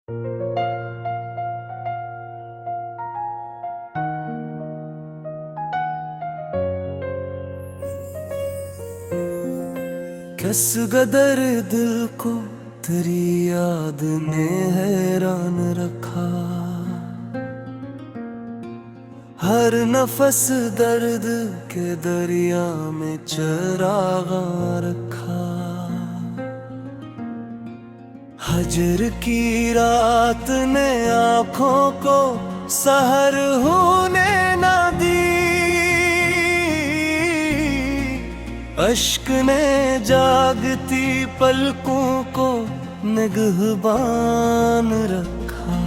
किस कदर दिल को तेरी याद ने हैरान रखा। हर नफस दर्द के दरिया में चरागा रखा। हजर की रात ने आँखों को सहर होने ना दी। अश्क ने जागती पलकों को निगहबान रखा।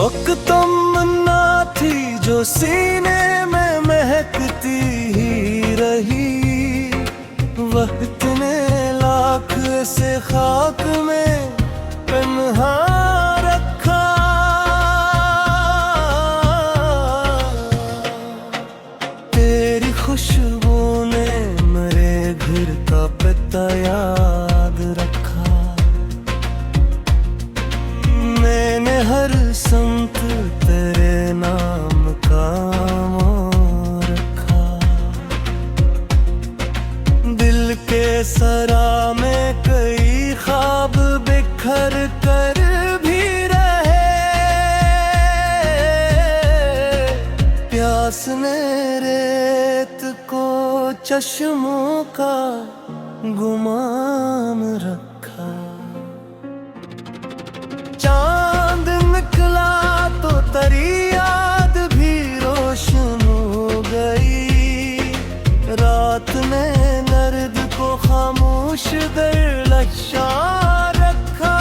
एक तमन्ना थी जो सीने में महकती ही रही। वह इतने लाख से खाक में पन्हा रखा। तेरी खुशबू ने मेरे घर का पता याद रखा। मैंने हर संत तेरे नाम का मोह रखा। दिल के सरा में कई ख्वाब बिखर कर भी रहे। प्यास ने रेत को चश्मों का गुमान रखा। चांद निकला तो तेरी याद भी रोशन हो गई। रात ने दर्द को खामोश दर लक्षा रखा।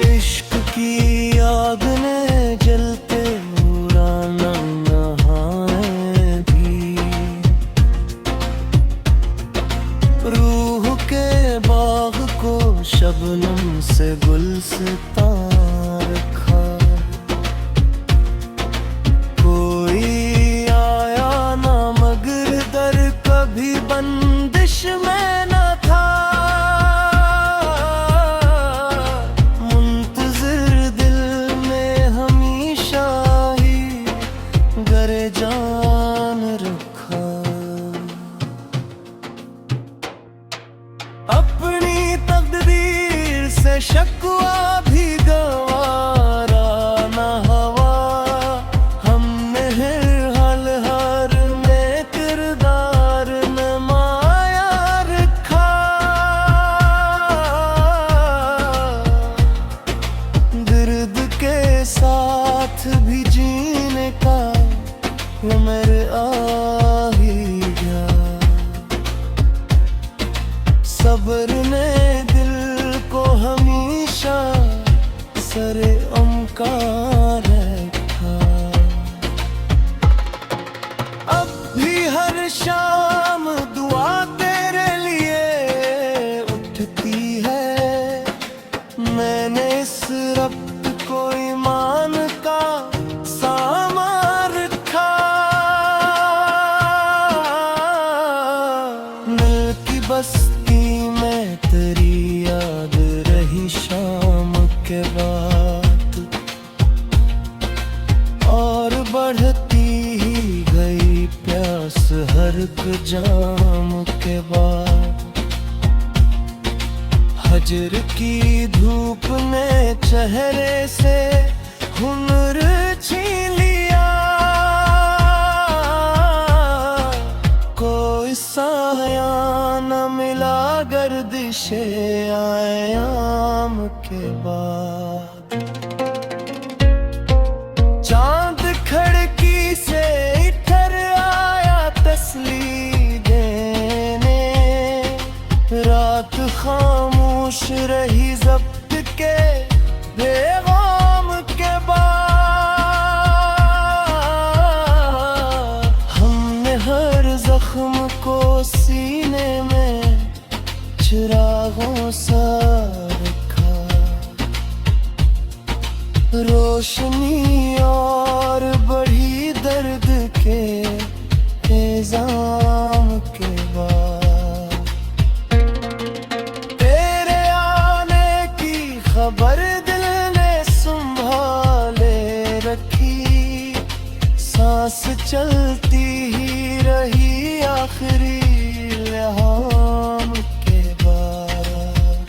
इश्क की आग ने जलते पुराना नहाए भी। रूह के बाग को शबनम से गुलसितां रखा। कोई आया ना मगर दर कभी बंदिश में न था। मुंतज़िर दिल में हमेशा ही गरे जान रखा। अपनी तकदीर से शक्वा भी गवारा ना हवा। हमने हर हाल में किरदार नमाया रखा। दर्द के साथ भी जीने का उम्र आ ही गया। सब्र ने दिल को हमेशा सरे अमका रखा। अब भी हर शाम दुआ तेरे लिए उठती है। मैंने इस रब्त को ईमान का सामान रखा। दिल की बस्ती में तेरी याद रही शाम के बाद। और बढ़ती ही गई प्यास हर एक जाम के बाद। हजर की धूप ने चेहरे से हुनर छीन लिया। कोई साया न मिला गर्दिशे आयाम के बाद। चांद खिड़की से इधर आया तसली देने। रात खामोश रही ज़ब्त के पैगाम के बाद। हमने हर जख्म को सीने में चिरागों सा रखा। रोशनी और बढ़ी दर्द के इल्जाम के बाद तेरे आने की खबर दिल ने संभाले रखी। सांस चलती ही रही आखिरी लम्हाम के बाद।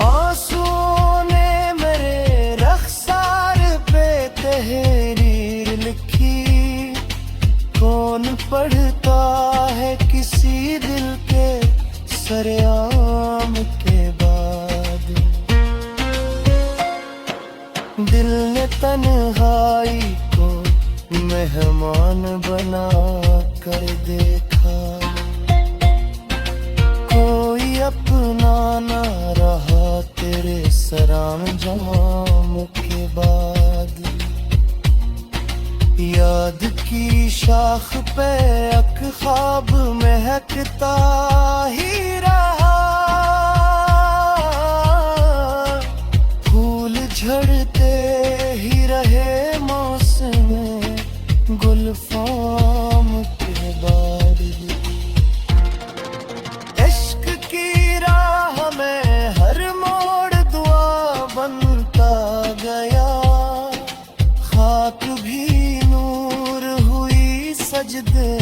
आंसुओं ने मेरे रख़्सार पे तहरीर लिखी। कौन पढ़ता है किसी दिल के सरेआम के बाद। दिल ने तन्हाई को मेहमान बना कर देखा। कोई अपना ना रहा तेरे सरंजाम के बाद। याद की शाख पे अक ख्वाब महकता ही रहा। फूल झड़ते ही रहे मौसम गुलफाम के बाद। इश्क की राह में हर मोड़ दुआ बनता गया। खाक भी नूर हुई सजदे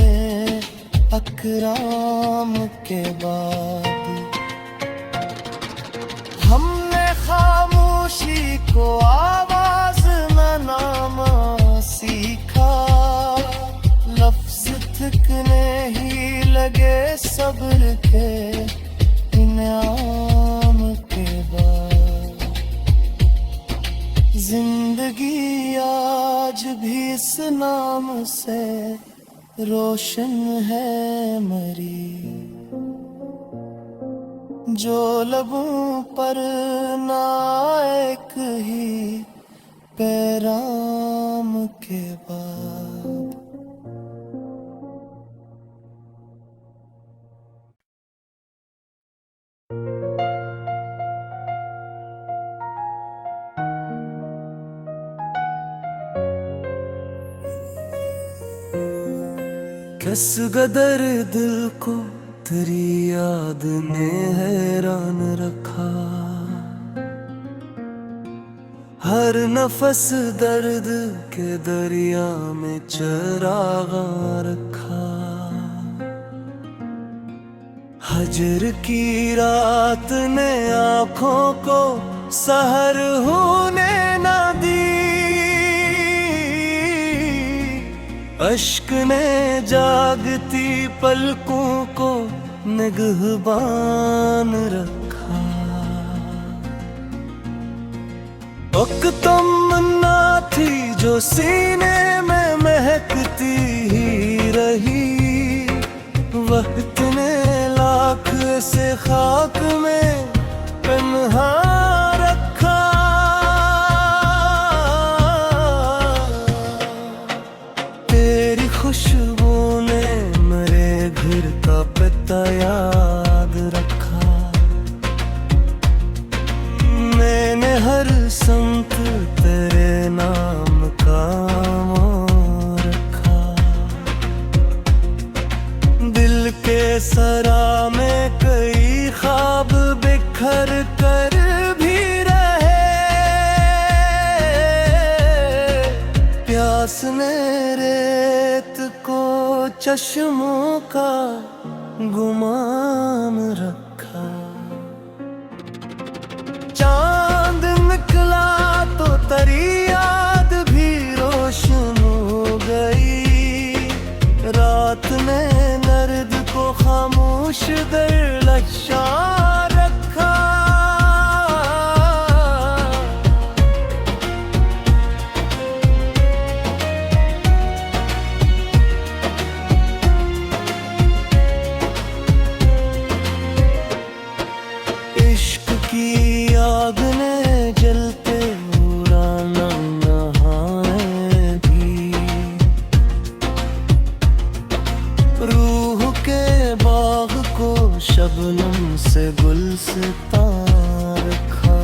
अकराम के बाद। हमने खामोशी को आवाज न नामा सीखा। लफ्ज थकने ही लगे सब्र के इनाम के बाद। जिंदगी आज भी इस नाम से रोशन है मरी। जो लबों पर नायक ही पैराम के बाद। किस गदर दिल को तेरी याद ने हैरान रखा। हर नफस दर्द के दरिया में चरागा रखा। हजर की रात ने आँखों को सहर होने ना दी। अश्क ने जागती पलकों को निगहबान रखा। एक तमन्ना थी जो सीने में महकती ही रही। वक्त ने लाख से खाक में पन्हा रखा। तेरी खुशबू ने मेरे घर का पता याद रखा। मैंने हर संत तेरे नाम का मोह रखा। दिल के सरा में कई ख्वाब बिखर कर भी रहे। प्यास ने रेत को चश्मों का गुमान रखा। चांद निकला तो तेरी याद भी रोशन हो गई। रात ने नर्द को खामोश दर लक्षा रखा। इश्क की आग ने जलते उड़ाना नहाए भी। रूह के बाग को शबनम से गुलसितां रखा।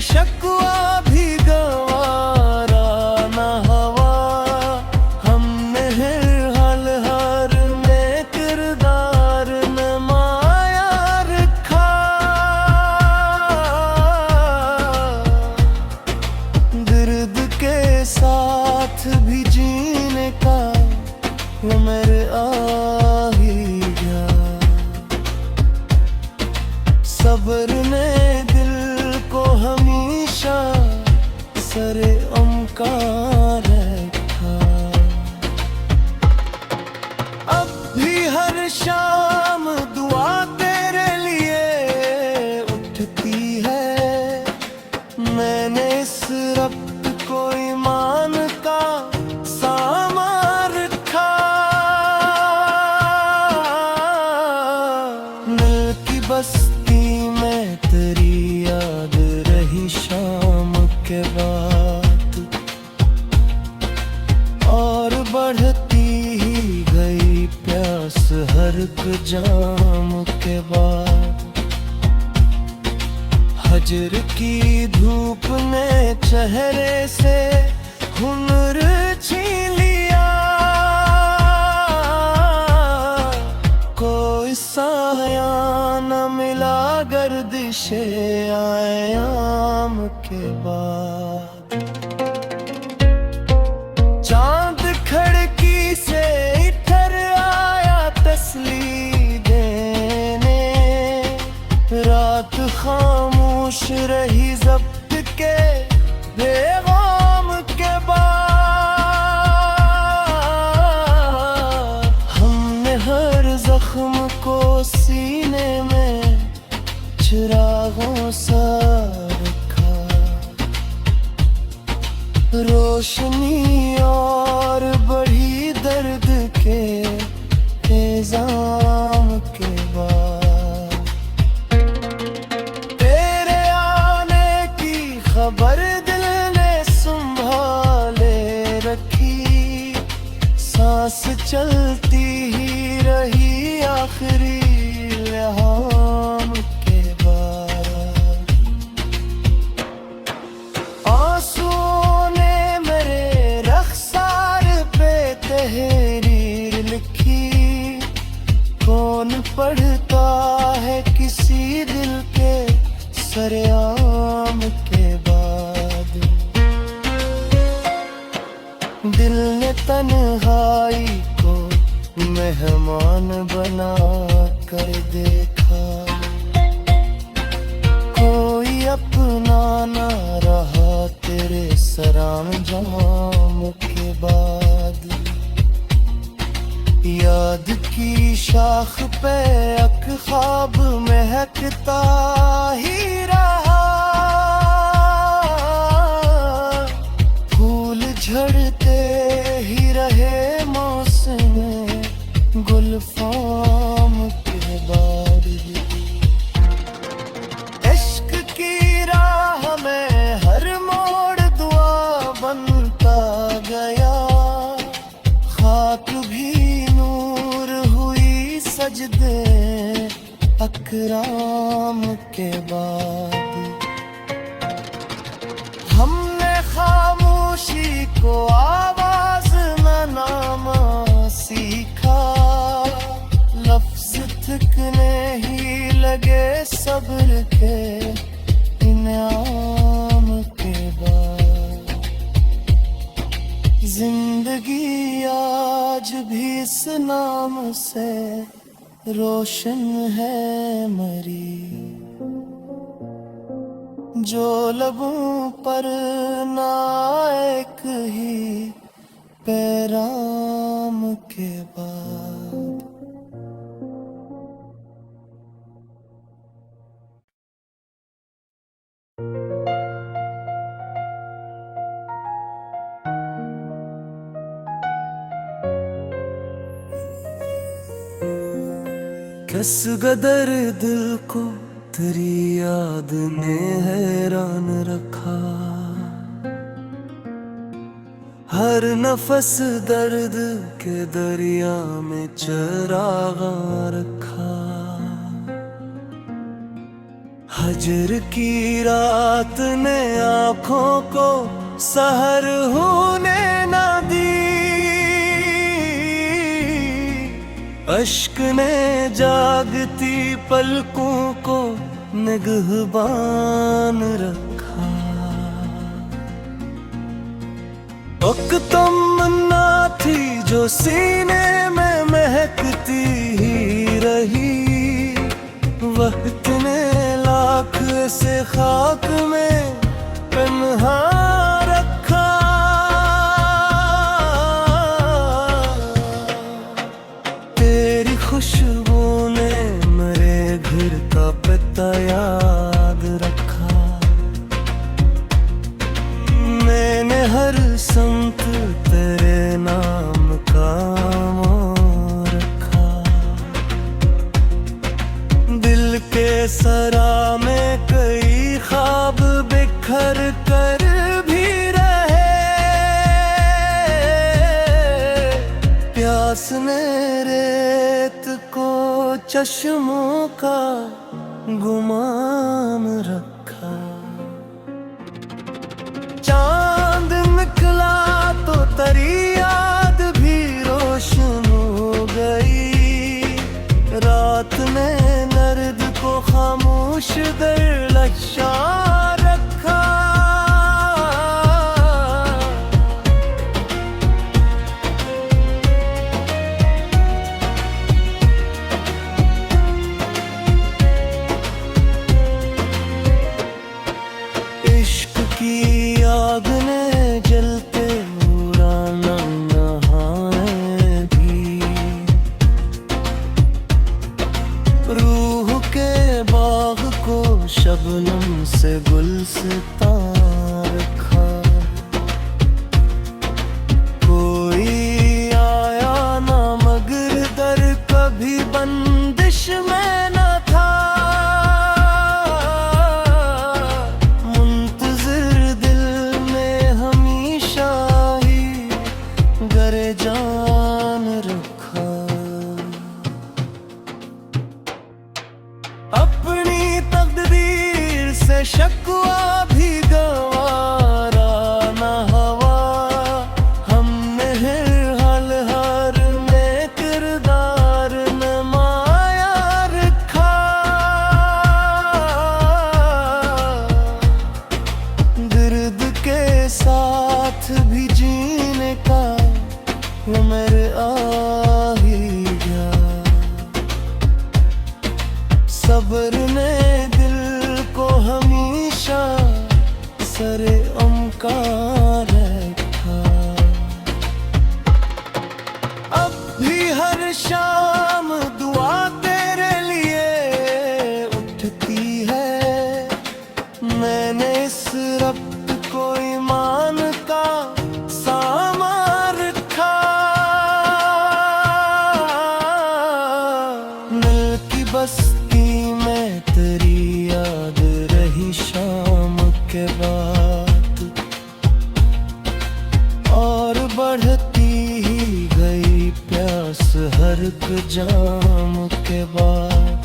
शकवा भी गवारा न हवा, हमने हर हर में किरदार न माया रखा। दर्द के साथ भी जीने का उम्र आ ही गया। सब्र ने दिल को हमेशा सरे अमका रखा। अब भी हर शाम दुआ तेरे लिए उठती है। मैंने इस रब्त को ईमान का सामान रखा। दिल की बस्ती में तेरी याद रही शाम के बाद, और बढ़ती ही गई प्यास हर एक जाम के बाद। हजर की धूप ने चेहरे से हुनर छीन लिया। कोई साया न मिला गर्दिशे आयाम के बाद। चांद खिड़की से इधर आया तसली देने। रात खामोश रही ज़ब्त के पैगाम के बाद। हमने हर जख्म को सीने में चिरागों सा रखा। रोशनी और बढ़ी दर्द के इल्जाम के बाद। तेरे आने की खबर दिल ने संभाले रखी। सांस चलती ही रही आखिरी लम्हाम के बाद। आंसुओं ने मेरे रखसार पे तहरीर लिखी। कौन पढ़ता है किसी दिल के सरेआम के बाद। दिल ने तन्हाई को मेहमान बना कर देखा। कोई अपना ना रहा तेरे सरंजाम के बाद। याद की शाख पे अक ख्वाब महकता ही रहा। फूल झड़ते ही रहे मौसम गुलफाम के बाद। इश्क की राह में हर मोड़ दुआ बनता गया। खाक भी नूर हुई सजदे अकराम के बाद। हमने खामोशी को आवाज न नामा सीखा। लफ्ज थकने ही लगे सब्र के इनाम के बाद। जिंदगी आज भी इस नाम से रोशन है मरी। जो लबों पर नायक ही पैराम के बाद। किस कदर दिल को तेरी याद ने हैरान रखा। हर नफस दर्द के दरिया में चरागा रखा। हजर की रात ने आँखों को सहर होने ना दी, अश्क ने जागती पलकों को निगहबान रखा। एक तमन्ना थी जो सीने में महकती ही रही, वक्त ने लाख से खाक में पन्हा रखा। तेरी खुशबू ने मेरे घर का पता याद रखा। मैंने हर संत तेरे नाम का रखा। दिल के सरा में कई ख्वाब बिखर कर भी रहे, प्यास ने रेत को चश्मों का गुमान रखा। चांद निकला तो तेरी याद भी रोशन हो गई, रात ने दर्द को खामोश दर लक्षा रखा। इश्क की आग ने जलते पुराना नहाए भी, रूह के बाग को शबनम से गुलसितां रखा। कोई आया ना मगर दर कभी बंदिश में न था, मुंतज़िर दिल में हमेशा ही गरे जान रखा। अपनी तकदीर से शक्वा भी गवारा न हवा, हमने हर हर में किरदार नमाया रखा। दर्द के साथ भी जीने का उम्र आ ही गया, सब्र ने दिल को हमेशा सरे अमका रखा। अब भी हर शाम दुआ तेरे लिए उठती है, मैंने इस रब्त को ईमान का सामान रखा। दिल की बस्ती में तेरी याद रही शाम के बाद, और बढ़ती ही गई प्यास हर एक जाम के बाद।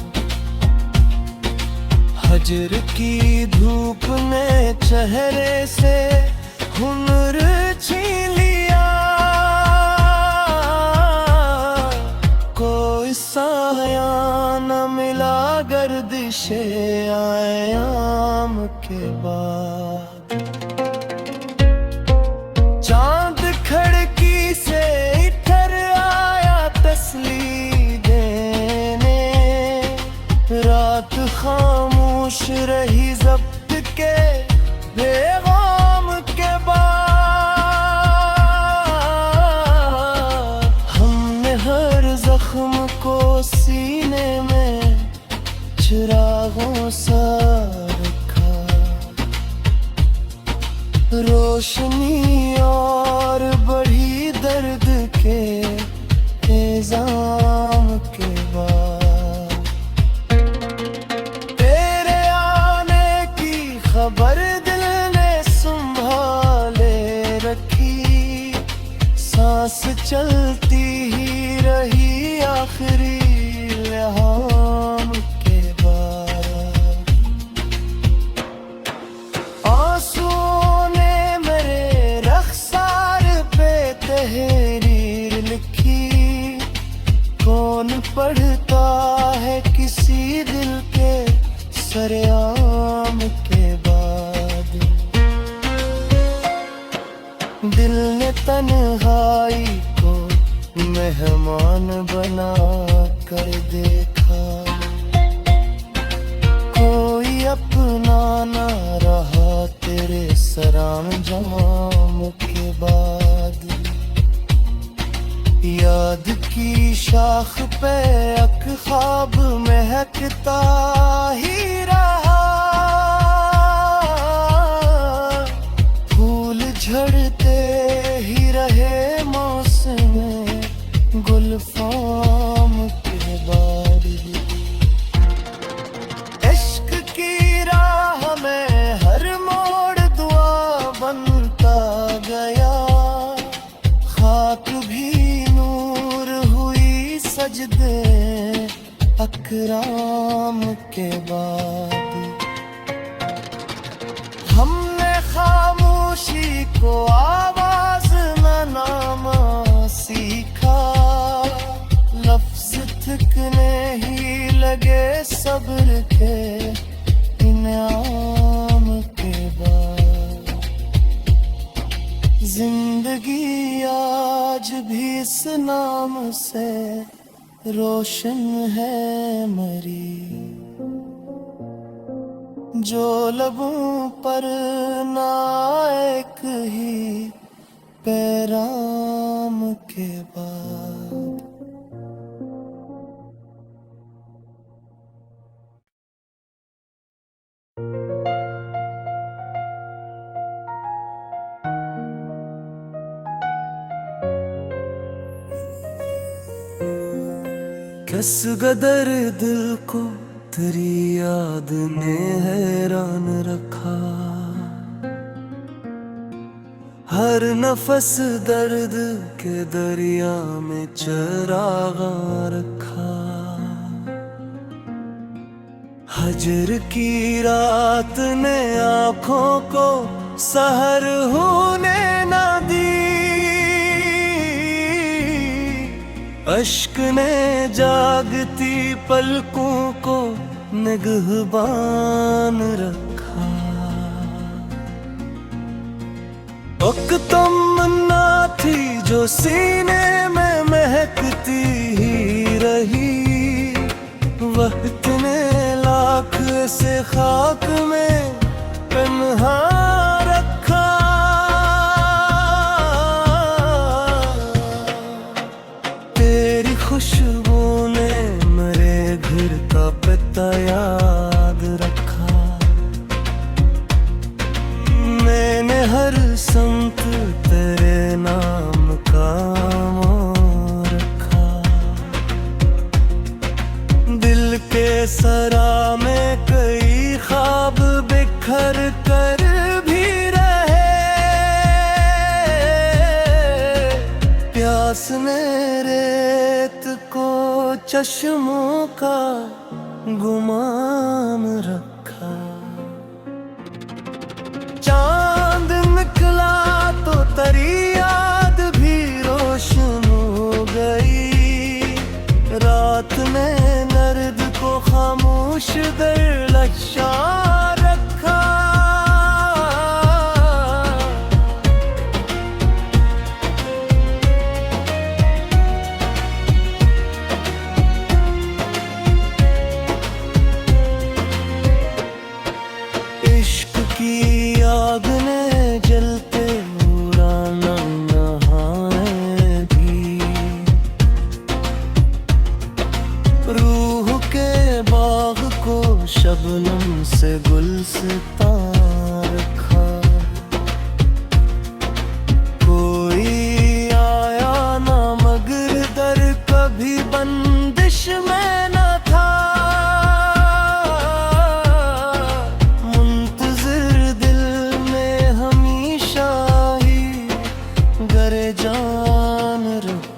हजर की धूप ने चेहरे से हुनर छीन लिया, कोई साया न मिला गर्दिशे आयाम के बाद। चांद खिड़की से इधर आया तसली देने, रात खामोश रही ज़ब्त के पैगाम के बाद। हमने हर जख्म को सीने में चिरागों सा रखा, रोशनी और बढ़ी दर्द के इल्जाम के बाद। तेरे आने की खबर दिल ने संभाले रखी, सांस चलती ही रही आखिरी लम्हाम के बाद। सरेआम के बाद। दिल ने तन्हाई को मेहमान बना कर देखा, कोई अपना ना रहा तेरे सरंजाम के बाद। याद की शाख पे अक ख्वाब महकता ही रहा, फूल झड़ते ही रहे मौसम गुलफाम के बाद। इश्क की राह में हर मोड़ दुआ बनता गया, खाक भी नूर हुई सजदे अकराम के बाद। हमने खामोशी को आवाज न नामा सीखा, लफ्ज थकने ही लगे सब्र के इनाम के बाद। जिंदगी आज भी इस नाम से रोशन है मरी, जो लबों पर नायक ही पैराम के बाद। किस कदर दिल को तेरी याद ने हैरान रखा, हर नफस दर्द के दरिया में चरागा रखा। हजर की रात ने आँखों को सहर होने ना दी, अश्क ने जागती पलकों को निगहबान रखा। एक तमन्ना थी जो सीने में महकती ही रही, वह इतने लाख से खाक में तन्हा रखा। तेरी खुशबू ने मेरे घर का पता याद रखा, मैंने हर संत तेरे नाम का मोह रखा। दिल के सरा में कई ख्वाब बिखर कर भी रहे, प्यास ने रेत को चश्मों का गुमाम रखा। चांद निकला तो तेरी याद भी रोशन हो गई, रात ने नर्द को खामोश दर लक्षा रखा। इश्क की आग ने जलते पुराना नहाए भी, रूह के बाग को शबनम से गुलसितां रखा। कोई आया ना मगर दर कभी बंदिश में न था, मुंतजिर दिल में हमेशा ही गर जान रखा।